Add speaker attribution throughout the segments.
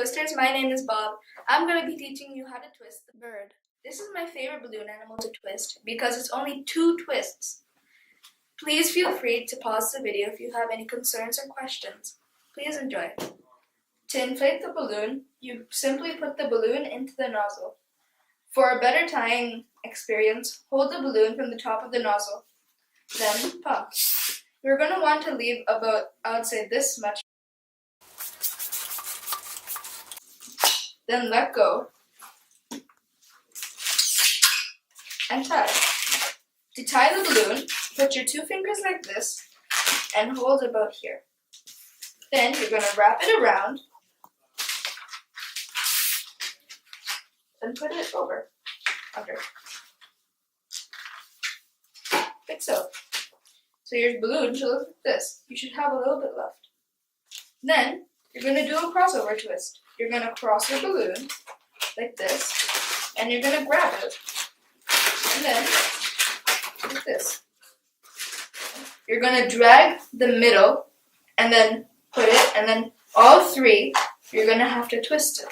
Speaker 1: Twisters, my name is Bob. I'm going to be teaching you how to twist the bird. This is my favorite balloon animal to twist because it's only 2 twists. Please feel free to pause the video if you have any concerns or questions. Please enjoy. To inflate the balloon, you simply put the balloon into the nozzle. For a better tying experience, hold the balloon from the top of the nozzle. Then pump. You're going to want to leave about, I would say, this much. Then let go and tie. To tie the balloon, put your 2 fingers like this and hold about here. Then you're going to wrap it around and put it under. Like so. So your balloon should look like this. You should have a little bit left. Then you're going to do a crossover twist. You're going to cross your balloon like this, and you're going to grab it, and then like this. You're going to drag the middle, and then put it, and then all 3, you're going to have to twist it.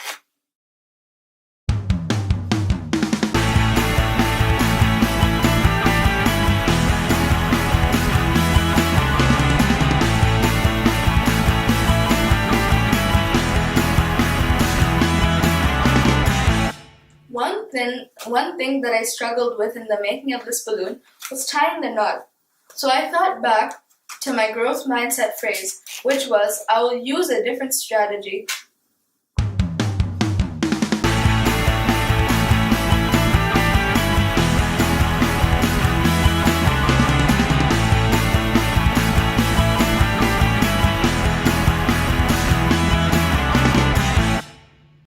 Speaker 1: One thing that I struggled with in the making of this balloon was tying the knot. So I thought back to my growth mindset phrase, which was, I will use a different strategy